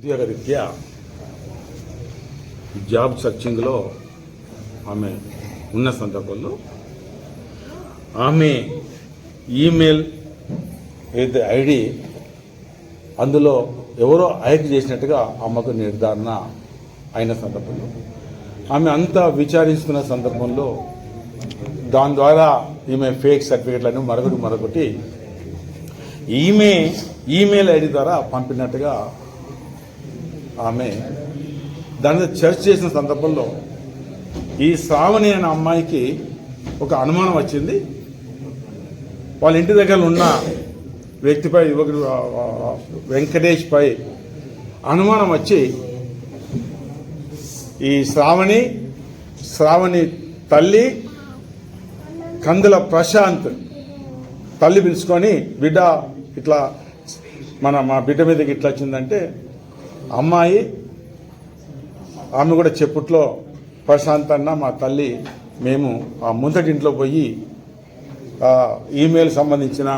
ఉద్యోగరీత్యా జాబ్ సర్చింగ్లో ఆమె ఉన్న సందర్భంలో ఆమె ఈమెయిల్ ఏదైతే ఐడి అందులో ఎవరో హైక్ చేసినట్టుగా ఆమెకు నిర్ధారణ అయిన సందర్భంలో ఆమె అంతా విచారిస్తున్న సందర్భంలో దాని ద్వారా ఈమె ఫేక్ సర్టిఫికెట్లను మరొకటి ఈమెయిల్ ఐడి ద్వారా పంపినట్టుగా ఆమె దాని చర్చ చేసిన సందర్భంలో ఈ శ్రావణి అనే అమ్మాయికి ఒక అనుమానం వచ్చింది. వాళ్ళ ఇంటి దగ్గర ఉన్న వ్యక్తిపై యువకుడు వెంకటేష్ పై అనుమానం వచ్చి ఈ శ్రావణి తల్లి కందుల ప్రశాంత్ తల్లి పిలుచుకొని బిడ్డ ఇట్లా మా బిడ్డ మీదకి ఇట్లా వచ్చిందంటే అమ్మాయి ఆమె కూడా చెప్పుట్లో ప్రశాంత్ అన్న మా తల్లి మేము ఆ ముందటింట్లో పోయి ఈమెయిల్ సంబంధించిన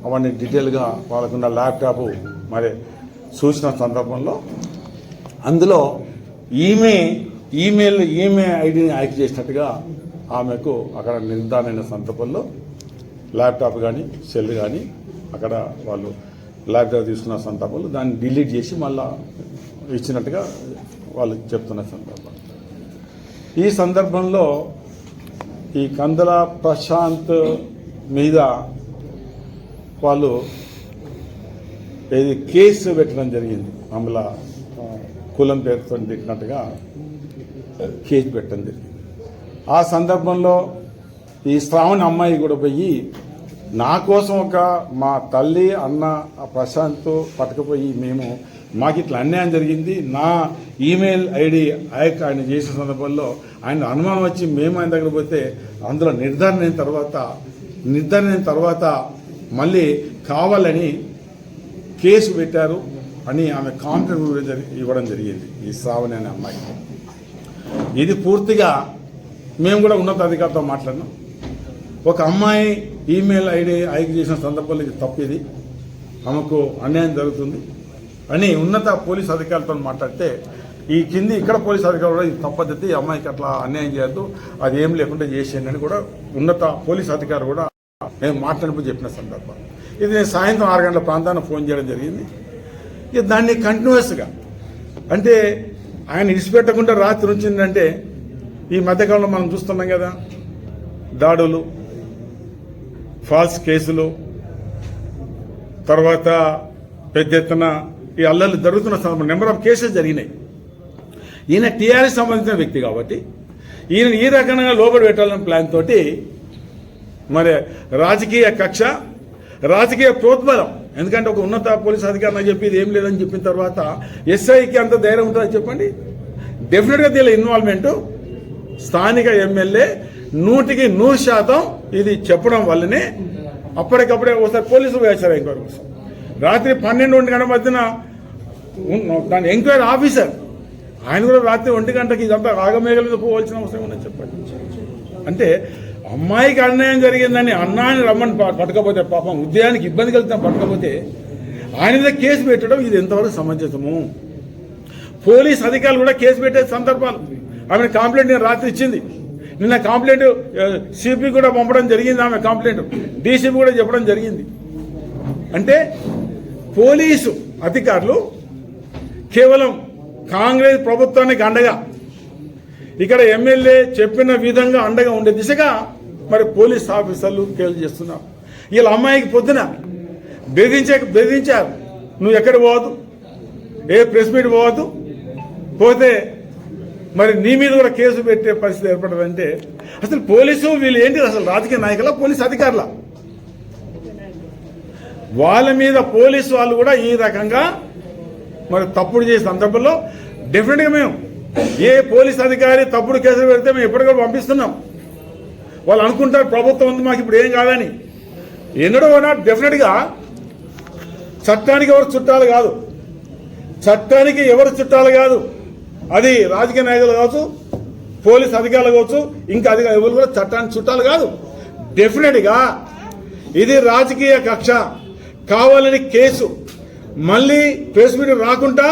అవన్నీ డీటెయిల్గా వాళ్ళకున్న ల్యాప్టాప్ మరి చూసిన సందర్భంలో అందులో ఈమెయిల్ ఐడిని హైక్ చేసినట్టుగా ఆమెకు అక్కడ నిర్ధారణ అయిన సందర్భంలో ల్యాప్టాప్ కానీ సెల్ కానీ అక్కడ వాళ్ళు ల్యాప్టాప్ తీసుకున్న సందర్భంలో దాన్ని డిలీట్ చేసి మళ్ళా ఇచ్చినట్టుగా వాళ్ళు చెప్తున్న సందర్భం. ఈ సందర్భంలో ఈ కందుల ప్రశాంత్ మీద వాళ్ళు కేసు పెట్టడం జరిగింది. మమ్మల్ని కులం పేరుతో పెట్టినట్టుగా కేసు పెట్టడం జరిగింది. ఆ సందర్భంలో ఈ శ్రావణి అమ్మాయి కూడా పోయి నా కోసం మా తల్లి అన్న ప్రశాంత్ పట్టుకుపోయి మాకు ఇట్లా అన్యాయం జరిగింది, నా ఈమెయిల్ ఐడి ఆయన చేసిన సందర్భంలో ఆయన అనుమానం వచ్చి మేము ఆయన దగ్గర పోతే అందులో నిర్ధారణ అయిన తర్వాత మళ్ళీ కావాలని కేసు పెట్టారు అని ఆమె కాంప్లైంట్ ఇవ్వడం జరిగింది ఈ శ్రావణి అనే అమ్మాయి. ఇది పూర్తిగా మేము కూడా ఉన్నతాధికారితో మాట్లాడినాం. ఒక అమ్మాయి ఈమెయిల్ ఐడి హైక్ చేసిన సందర్భంలో ఇది తప్పు, ఇది ఆమెకు అన్యాయం జరుగుతుంది అని ఉన్నత పోలీస్ అధికారులతో మాట్లాడితే ఈ కింది ఇక్కడ పోలీస్ అధికారులు కూడా ఇది తప్పద్ధతి, అమ్మాయికి అట్లా అన్యాయం చేయొద్దు, అది ఏం లేకుండా చేసేయండి అని కూడా ఉన్నత పోలీస్ అధికారులు కూడా మేము మాట్లాడినప్పుడు చెప్పిన సందర్భం. ఇది నేను సాయంత్రం 6 గంటల ప్రాంతాన్ని ఫోన్ చేయడం జరిగింది. ఇక దాన్ని కంటిన్యూస్గా అంటే ఆయన ఇడిచిపెట్టకుండా రాత్రి ఉంచిందంటే ఈ మధ్యకాలంలో మనం చూస్తున్నాం కదా, దాడులు, ఫాల్స్ కేసులు, తర్వాత పెద్ద ఎత్తున ఈ అల్లర్లు జరుగుతున్న సందర్భంలో నెంబర్ ఆఫ్ కేసెస్ జరిగినాయి. ఈయన టీఆర్ఎస్ సంబంధించిన వ్యక్తి కాబట్టి ఈయన ఈ రకంగా లోబడి పెట్టాలన్న ప్లాన్ తోటి మరి రాజకీయ కక్ష, రాజకీయ ప్రోద్బలం. ఎందుకంటే ఒక ఉన్నత పోలీస్ అధికారి చెప్పి ఇది ఏం లేదని చెప్పిన తర్వాత ఎస్ఐకి అంత ధైర్యం ఉంటుందని చెప్పండి. డెఫినెట్గా దీని ఇన్వాల్వ్మెంట్ స్థానిక ఎమ్మెల్యే 100% ఇది చెప్పడం వల్లనే అప్పటికప్పుడే ఒకసారి పోలీసులు వేశారు ఎంక్వైరీ కోసం. రాత్రి 12-1 గంటల మధ్యన దాని ఎంక్వైరీ ఆఫీసర్ ఆయన కూడా రాత్రి 1 గంటకి ఇదంతా రాగమేఘల మీద పోవాల్సిన అవసరం ఉందని చెప్పండి. అంటే అమ్మాయికి అన్యాయం జరిగిందని అన్నాన్ని రమ్మని పట్టుకపోతే పాపం ఉద్యోగానికి ఇబ్బంది కలుగుతాం పట్టుకపోతే ఆయన మీద కేసు పెట్టడం ఇది ఎంతవరకు సమంజసము? పోలీస్ అధికారులు కూడా కేసు పెట్టే సందర్భాలు. ఆమె కంప్లైంట్ నేను రాత్రి ఇచ్చింది. నిన్న కంప్లైంట్ సిపి కూడా పంపడం జరిగింది. ఆమె కంప్లైంట్ డీసీపీ కూడా చెప్పడం జరిగింది. అంటే పోలీసు అధికారులు కేవలం కాంగ్రెస్ ప్రభుత్వానికి అండగా, ఇక్కడ ఎమ్మెల్యే చెప్పిన విధంగా అండగా ఉండే దిశగా మరి పోలీస్ ఆఫీసర్లు కేసు చేస్తున్నారు. వీళ్ళ అమ్మాయికి పొద్దున బెదిరించారు, నువ్వు ఎక్కడ పోవద్దు, ఏ ప్రెస్ మీట్ పోవద్దు, పోతే మరి నీ మీద కూడా కేసు పెట్టే పరిస్థితి ఏర్పడదంటే అసలు పోలీసు వీళ్ళు ఏంటి? అసలు రాజకీయ నాయకుల, పోలీసు అధికారుల? వాళ్ళ మీద పోలీసు వాళ్ళు కూడా ఈ రకంగా మరి తప్పుడు చేసే సందర్భంలో డెఫినెట్గా మేము ఏ పోలీస్ అధికారి తప్పుడు కేసులు పెడితే మేము ఎప్పటికప్పుడు పంపిస్తున్నాం. వాళ్ళు అనుకుంటారు ప్రభుత్వం ఉంది మాకు ఇప్పుడు ఏం కాదని. ఎన్నడూ కూడా డెఫినెట్గా చట్టానికి ఎవరు చుట్టాలు కాదు, చట్టానికి ఎవరు చుట్టాలు కాదు. అది రాజకీయ నాయకులు కావచ్చు, పోలీస్ అధికారులు కావచ్చు, ఇంకా అధికారులు ఎవరు కూడా చట్టానికి చుట్టాలు కాదు. డెఫినెట్గా ఇది రాజకీయ కక్ష, కావాలని కేసు, మళ్ళీ ప్రెస్ మీట్ రాకుండా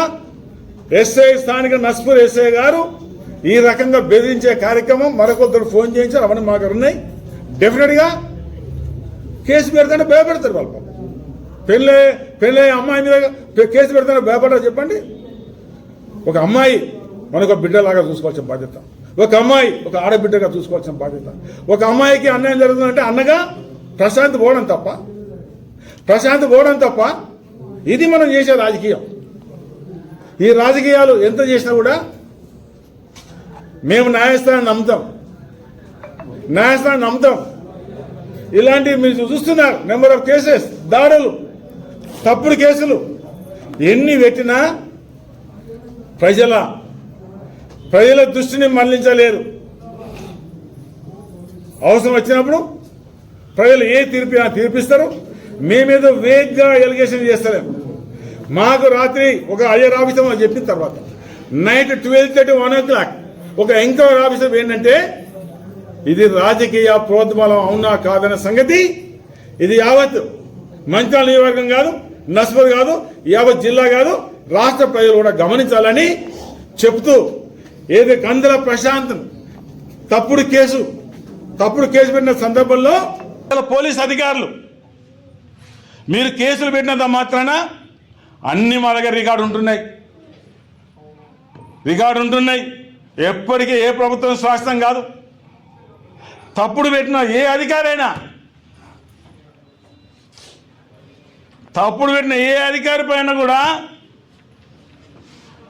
ఎస్ఐ స్థానిక నస్పూర్ ఎస్ఐ గారు ఈ రకంగా బెదిరించే కార్యక్రమం మరొకరు ఫోన్ చేయించారు, అవన్నీ మాకు ఉన్నాయి. డెఫినెట్గా కేసు పెడతానే భయపెడతారు వాళ్ళు. పెళ్ళే అమ్మాయి మీద కేసు పెడతానే భయపడతారు చెప్పండి. ఒక అమ్మాయి మనకు బిడ్డలాగా చూసుకోవాల్సిన బాధ్యత, ఒక అమ్మాయి ఒక ఆడబిడ్డగా చూసుకోవాల్సిన బాధ్యత. ఒక అమ్మాయికి అన్యాయం జరుగుతుందంటే అన్నగా ప్రశాంత్ పోవడం తప్ప ఇది మనం చేసే రాజకీయం. ఈ రాజకీయాలు ఎంత చేసినా కూడా మేము న్యాయస్థానాన్ని నమ్ముతాం. ఇలాంటివి మీరు చూస్తున్నారు. నెంబర్ ఆఫ్ కేసెస్, దాడులు, తప్పుడు కేసులు ఎన్ని పెట్టినా ప్రజల దృష్టిని మళ్లించలేరు. అవసరం వచ్చినప్పుడు ప్రజలు ఏ తీర్పిస్తారు. మేమేదో వేగ్గా ఎలిగేషన్ చేస్తలేము. మాకు రాత్రి ఒక అయ్యర్ ఆఫీసర్ చెప్పిన తర్వాత నైట్ 12:30, 1 o'clock ఒక ఎంక్వైరీ ఆఫీసర్ ఏంటంటే ఇది రాజకీయ ప్రోద్బలం అవునా కాదన్న సంగతి ఇది యావత్ మంచిర్యాల నియోజకవర్గం కాదు, నస్పూర్ కాదు, యావత్ జిల్లా కాదు, రాష్ట్ర ప్రజలు కూడా గమనించాలని చెప్తూ ఏది కందుల ప్రశాంత్ తప్పుడు కేసు పెట్టిన సందర్భంలో పోలీస్ అధికారులు మీరు కేసులు పెట్టినంత మాత్రాన అన్ని మా దగ్గర రికార్డు ఉంటున్నాయి. ఎప్పటికీ ఏ ప్రభుత్వం శాశ్వతం కాదు. తప్పుడు పెట్టిన ఏ అధికారి పైన కూడా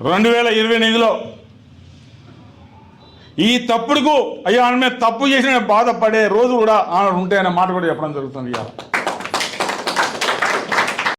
2028లో ఈ తప్పుడుకు అయ్యా ఆమె తప్పు చేసిన బాధపడే రోజు కూడా ఆమె ఉంటాయనే మాట కూడా చెప్పడం జరుగుతుంది. ఇవాళ